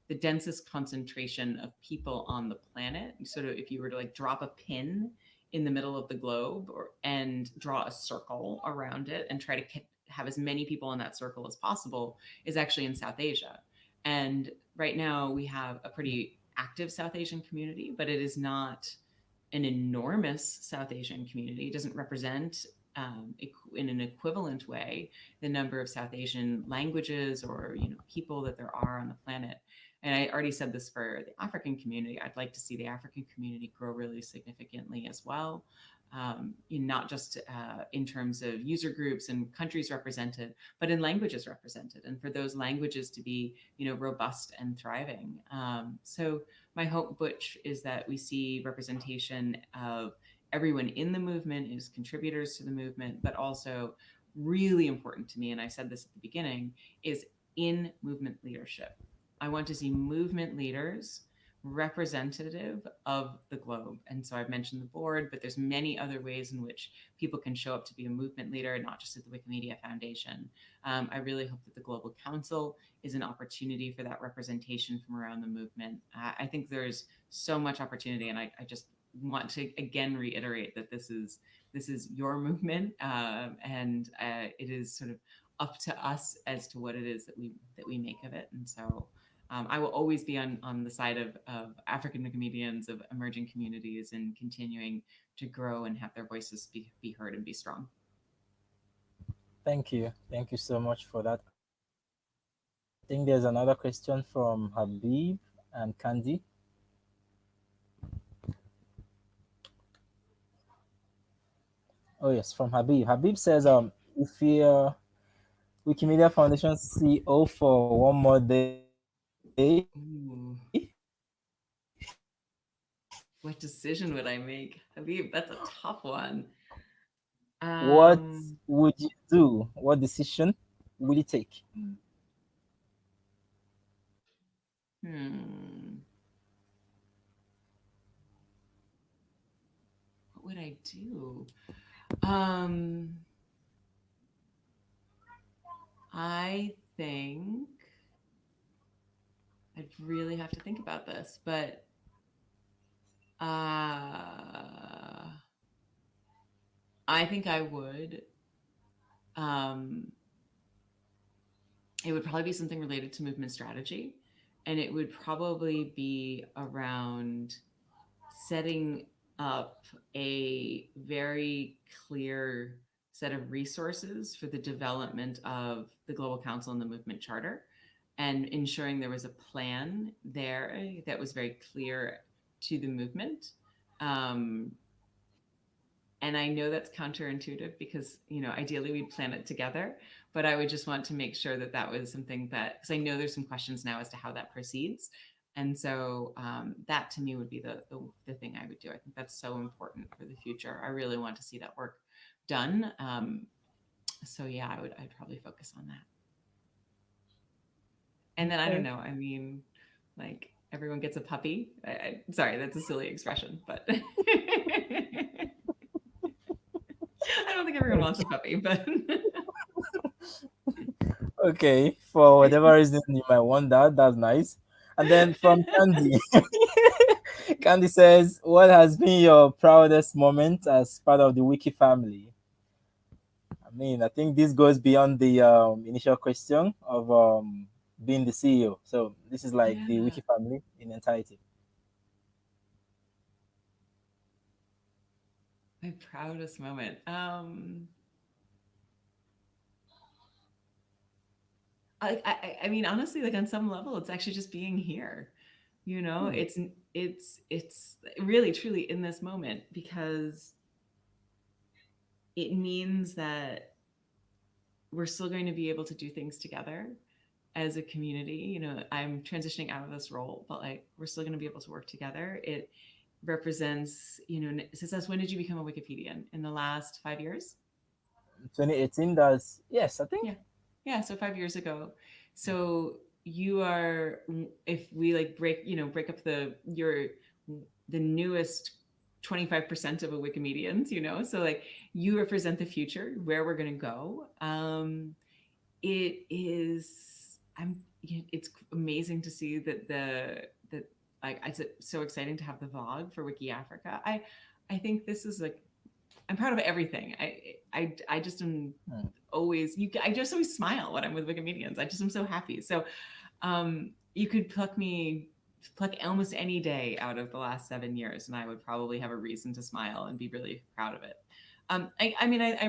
the densest concentration of people on the planet, sort of if you were to like drop a pin in the middle of the globe and draw a circle around it and try to have as many people in that circle as possible, is actually in South Asia. And right now we have a pretty active South Asian community, but it is not an enormous South Asian community. It doesn't represent in an equivalent way the number of South Asian languages or people that there are on the planet. And I already said this for the African community. I'd like to see the African community grow really significantly as well, not just in terms of user groups and countries represented, but in languages represented, and for those languages to be robust and thriving. So my hope, Butch, is that we see representation of everyone in the movement as contributors to the movement, but also really important to me, and I said this at the beginning, is in movement leadership. I want to see movement leaders representative of the globe. And so I've mentioned the board, but there's many other ways in which people can show up to be a movement leader, not just at the Wikimedia Foundation. I really hope that the Global Council is an opportunity for that representation from around the movement. I think there's so much opportunity, and I just want to again reiterate that this is your movement, and it is sort of up to us as to what it is that we make of it. And so I will always be on the side of African Wikimedians, of emerging communities, and continuing to grow and have their voices be heard and be strong. Thank you so much for that. I think there's another question from Habib and Candy. Oh yes, from Habib. Habib says, if you're Wikimedia Foundation CEO for one more day, Ooh. What decision would I make? Habib, that's a tough one. What would you do? What decision will you take? What would I do? I think I'd really have to think about this, but I think I would. It would probably be something related to movement strategy, and it would probably be around setting up a very clear set of resources for the development of the Global Council and the Movement Charter, and ensuring there was a plan there that was very clear to the movement. And I know that's counterintuitive because, ideally we'd plan it together, but I would just want to make sure that that was something that, because I know there's some questions now as to how that proceeds. And so that to me would be the thing I would do. I think that's so important for the future. I really want to see that work done. So yeah, I'd probably focus on that. And then I don't know. I mean, like everyone gets a puppy. Sorry, that's a silly expression, but I don't think everyone wants a puppy, but Okay, for whatever reason you might want that, that's nice. And then from Candy, Candy says, "What has been your proudest moment as part of the Wiki family?" I mean, I think this goes beyond the initial question of being the CEO. So this is like the Wiki family in entirety. My proudest moment. I mean, honestly, like on some level, it's actually just being here. It's really truly in this moment, because it means that we're still going to be able to do things together as a community. I'm transitioning out of this role, but like we're still going to be able to work together. It represents, it says, when did you become a Wikipedian? In the last 5 years? 2018 does, yes, I think. Yeah, so 5 years ago. So you are, if we like break up the newest 25% of a Wikimedians, so like you represent the future, where we're going to go. It's amazing to see that it's so exciting to have the vlog for WikiAfrica. I think this is like, I'm proud of everything. I just am always, I just always smile when I'm with Wikimedians. I just am so happy. So you could pluck almost any day out of the last 7 years, and I would probably have a reason to smile and be really proud of it. I'm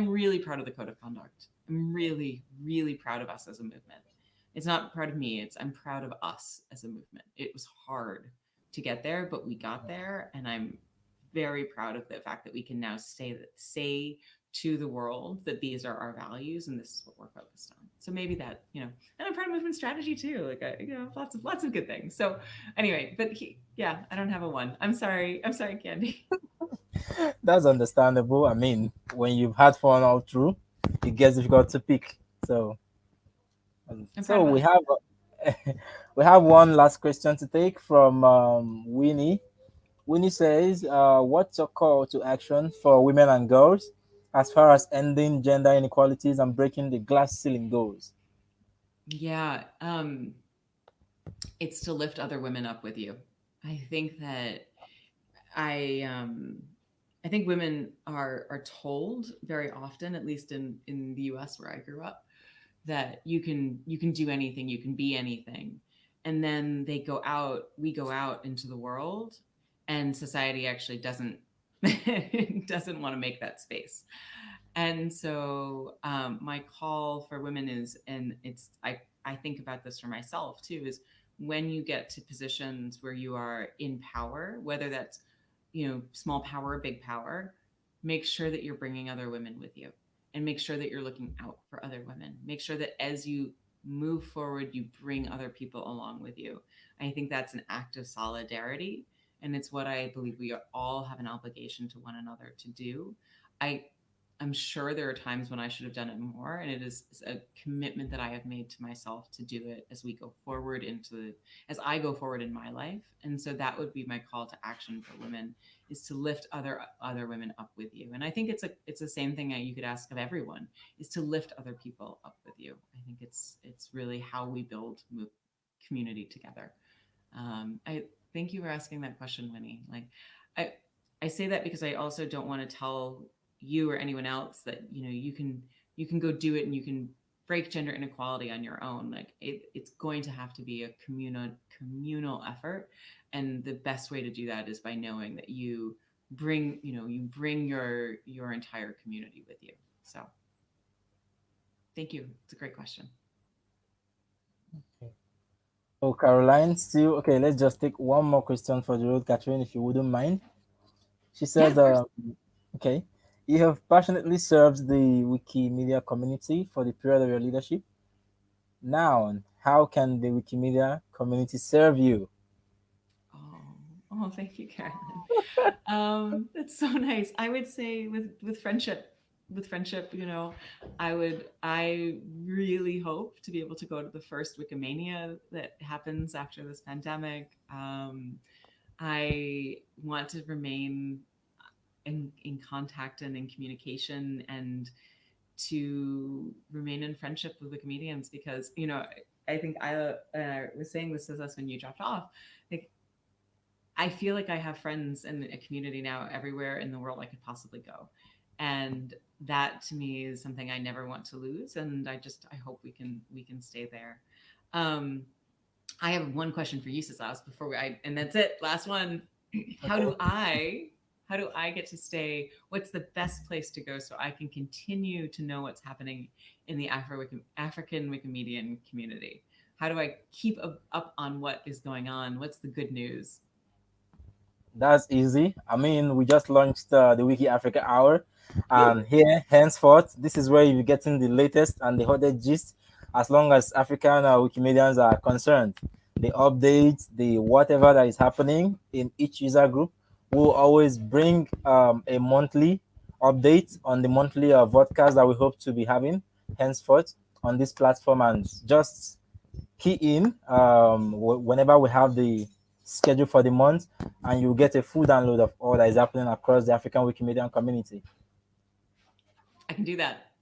really proud of the Code of Conduct. I'm really, really proud of us as a movement. It's not proud of me. I'm proud of us as a movement. It was hard to get there, but we got there, and I'm very proud of the fact that we can now say to the world that these are our values and this is what we're focused on. So maybe that, and I'm proud of movement strategy too. Like, lots of good things. So anyway, but I don't have a one. I'm sorry, Candy. That's understandable. I mean, when you've had fun all through, it gets difficult to pick. So we have We have one last question to take from Winnie. Winnie says, what's your call to action for women and girls as far as ending gender inequalities and breaking the glass ceiling goes? Yeah, it's to lift other women up with you. I think that I think women are told very often, at least in the US where I grew up, that you can do anything, you can be anything. And then we go out into the world, and society actually doesn't doesn't want to make that space. And so my call for women is, and I think about this for myself too, is when you get to positions where you are in power, whether that's, small power or big power, make sure that you're bringing other women with you, and make sure that you're looking out for other women. Make sure that as you move forward, you bring other people along with you. I think that's an act of solidarity, and it's what I believe we all have an obligation to one another to do. I I'm sure there are times when I should have done it more, and it is a commitment that I have made to myself to do it as we go forward as I go forward in my life. And so that would be my call to action for women, is to lift other women up with you. And I think it's the same thing that you could ask of everyone, is to lift other people up with you. I think it's really how we build community together. I thank you for asking that question, Winnie. Like, I say that because I also don't want to tell you or anyone else that you can go do it and you can break gender inequality on your own. Like, it's going to have to be a communal effort, and the best way to do that is by knowing that you bring your entire community with you. So thank you. It's a great question. Oh, Caroline, still okay. Let's just take one more question for the road, Catherine, if you wouldn't mind. She Yeah, says, of course. okay, you have passionately served the Wikimedia community for the period of your leadership. Now, how can the Wikimedia community serve you? Oh, thank you, Carolyn. That's so nice. I would say with friendship, I really hope to be able to go to the first Wikimania that happens after this pandemic. I want to remain in contact and in communication, and to remain in friendship with Wikimedians, because I think I was saying this to us when you dropped off. Like, I feel like I have friends in a community now everywhere in the world I could possibly go. And that to me is something I never want to lose. And I hope we can stay there. I have one question for you, Cesas, and that's it. Last one. How do I get to stay? What's the best place to go so I can continue to know what's happening in the African Wikimedian community? How do I keep up on what is going on? What's the good news? That's easy. I mean, we just launched the WikiAfrica Hour, and here, henceforth, this is where you're getting the latest and the hottest gist as long as African Wikimedians are concerned. The updates, the whatever that is happening in each user group, will always bring a monthly update on the monthly podcast that we hope to be having henceforth on this platform. And just key in whenever we have the schedule for the month, and you'll get a full download of all that is happening across the African Wikimedian community. I can do that.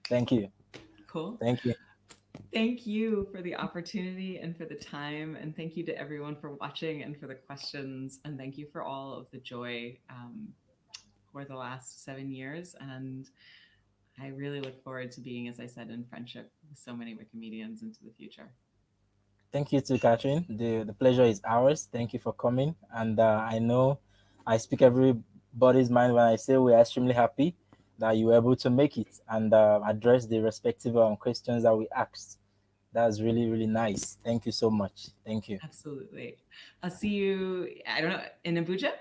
Thank you. Cool. Thank you. Thank you for the opportunity and for the time. And thank you to everyone for watching and for the questions. And thank you for all of the joy for the last 7 years. And I really look forward to being, as I said, in friendship with so many Wikimedians into the future. Thank you too, Catherine. The pleasure is ours. Thank you for coming. And I know I speak everybody's mind when I say we are extremely happy that you were able to make it and address the respective questions that we asked. That's really, really nice. Thank you so much. Thank you. Absolutely. I'll see you, I don't know, in Abuja?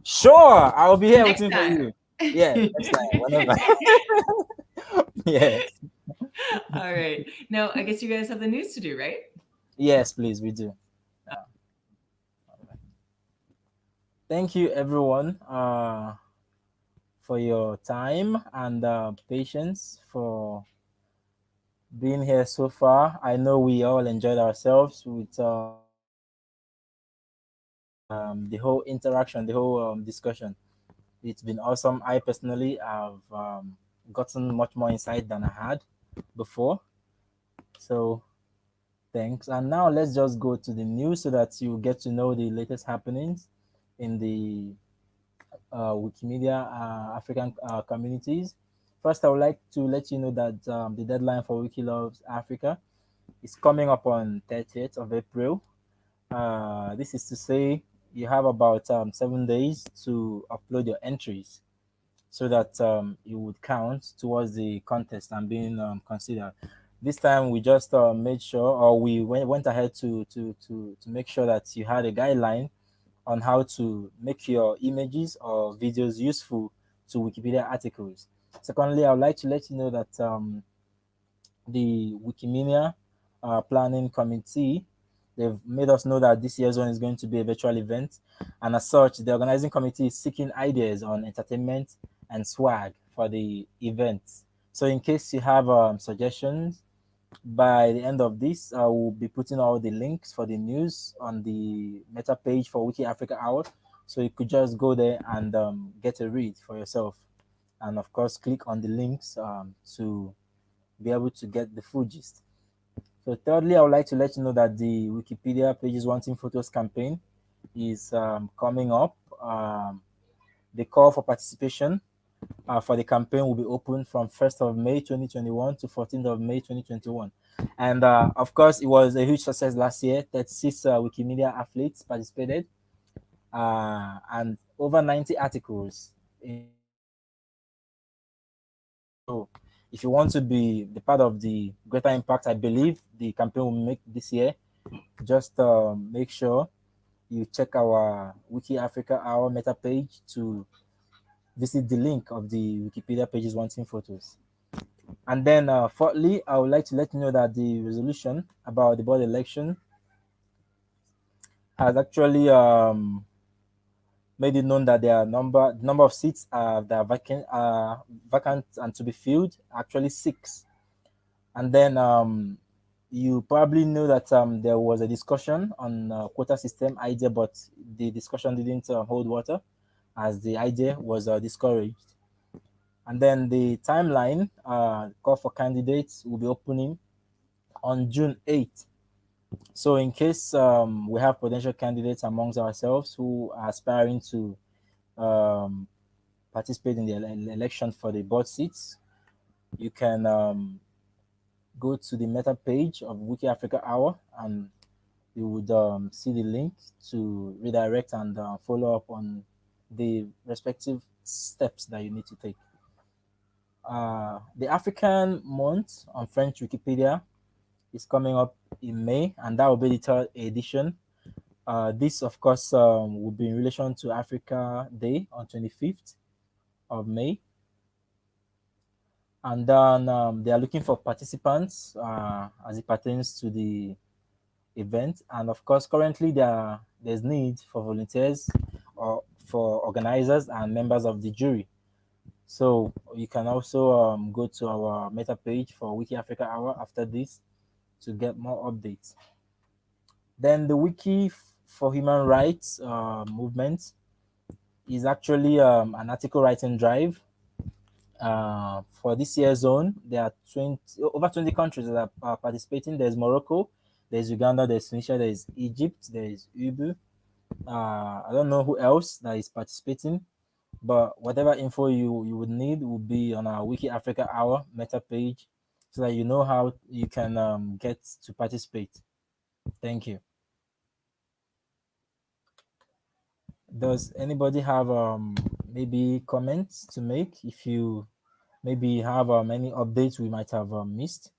Sure. I'll be here Next waiting time. for you. Yeah, next time, whenever. Yes. All right. Now, I guess you guys have the news to do, right? Yes, please, we do. Thank you, everyone, for your time and patience for being here so far. I know we all enjoyed ourselves with the whole interaction, the whole discussion. It's been awesome. I personally have gotten much more insight than I had before. So thanks. And now let's just go to the news so that you get to know the latest happenings in the Wikimedia African communities. First, I would like to let you know that the deadline for Wiki Loves Africa is coming up on 30th of April. This is to say you have about 7 days to upload your entries so that it would count towards the contest and being considered. This time we just made sure, or we went ahead to make sure that you had a guideline on how to make your images or videos useful to Wikipedia articles. Secondly, I would like to let you know that the Wikimania planning committee, they've made us know that this year's one is going to be a virtual event, and as such, the organizing committee is seeking ideas on entertainment and swag for the event. So, in case you have suggestions, by the end of this, I will be putting all the links for the news on the meta page for WikiAfrica Hour, so you could just go there and get a read for yourself, and of course, click on the links to be able to get the full gist. So thirdly, I would like to let you know that the Wikipedia Pages Wanting Photos campaign is coming up. The call for participation for the campaign will be open from 1st of May 2021 to 14th of May 2021. And of course, it was a huge success last year. 36 Wikimedia athletes participated and over 90 articles. So if you want to be the part of the greater impact I believe the campaign will make this year, just make sure you check our WikiAfrica Hour meta page to visit the link of the Wikipedia Pages Wanting Photos. And then fourthly, I would like to let you know that the resolution about the board election has actually made it known that the number of seats that are vacant and to be filled actually 6. And then you probably know that there was a discussion on quota system idea, but the discussion didn't hold water as the idea was discouraged. And then the timeline call for candidates will be opening on June 8th. So in case we have potential candidates amongst ourselves who are aspiring to participate in the election for the board seats, you can go to the meta page of WikiAfrica Hour and you would see the link to redirect and follow up on the respective steps that you need to take. The African month on French Wikipedia is coming up in May, and that will be the 3rd edition. This, of course, will be in relation to Africa Day on 25th of May. And then they are looking for participants as it pertains to the event. And of course, currently there's need for volunteers or for organizers and members of the jury. So you can also go to our meta page for WikiAfrica Hour after this to get more updates. Then the Wiki for Human Rights movement is actually an article writing drive. For this year's zone, there are over 20 countries that are participating. There's Morocco, there's Uganda, there's Tunisia, there's Egypt, there's Ubu. I don't know who else that is participating, but whatever info you would need will be on our WikiAfrica Hour meta page so that you know how you can get to participate. Thank you. Does anybody have maybe comments to make? If you maybe have any updates we might have missed.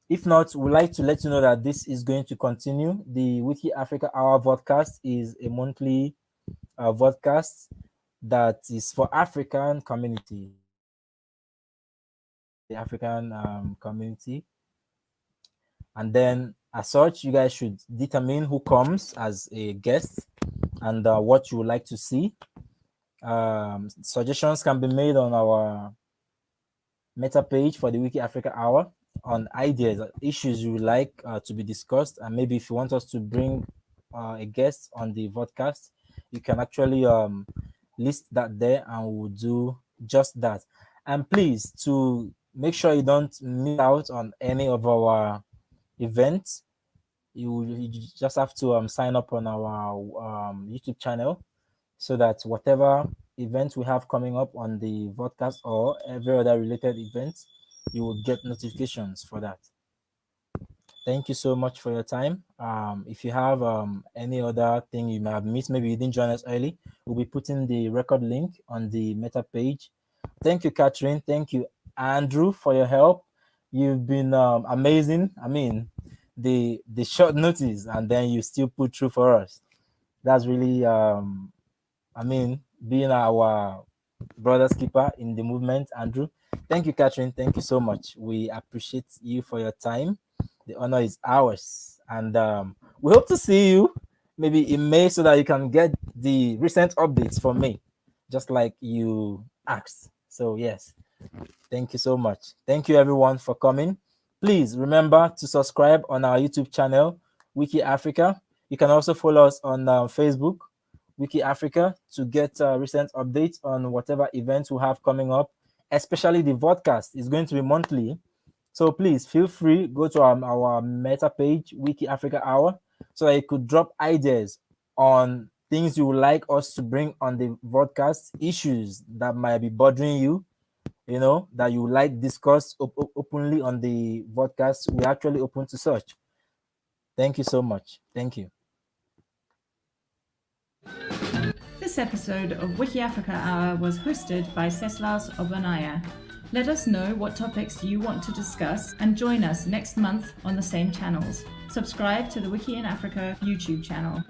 If not, we'd like to let you know that this is going to continue. The WikiAfrica Hour podcast is a monthly podcast that is for African community. The African community. And then as such, you guys should determine who comes as a guest and what you would like to see. Suggestions can be made on our meta page for the WikiAfrica Hour, on ideas, issues you would like to be discussed, and maybe if you want us to bring a guest on the podcast, you can actually list that there, and we'll do just that. And please, to make sure you don't miss out on any of our events, you just have to sign up on our YouTube channel, so that whatever event we have coming up on the podcast or every other related event, you will get notifications for that. Thank you so much for your time. If you have any other thing you may have missed, maybe you didn't join us early, we'll be putting the record link on the meta page. Thank you, Katherine. Thank you, Andrew, for your help. You've been amazing. I mean, the short notice, and then you still put through for us. That's really being our brother's keeper in the movement, Andrew. Thank you, Katherine. Thank you so much. We appreciate you for your time. The honor is ours. And we hope to see you maybe in May, so that you can get the recent updates from me, just like you asked. So, yes, thank you so much. Thank you, everyone, for coming. Please remember to subscribe on our YouTube channel, WikiAfrica. You can also follow us on Facebook, WikiAfrica, to get recent updates on whatever events we have coming up, especially the podcast is going to be monthly. So please feel free, go to our meta page, WikiAfrica Hour, so that you could drop ideas on things you would like us to bring on the podcast, issues that might be bothering you, that you would like discussed openly on the podcast. We're actually open to such. Thank you so much. Thank you. This episode of WikiAfrica Hour was hosted by Ceslas Obonaya. Let us know what topics you want to discuss, and join us next month on the same channels. Subscribe to the Wiki in Africa YouTube channel.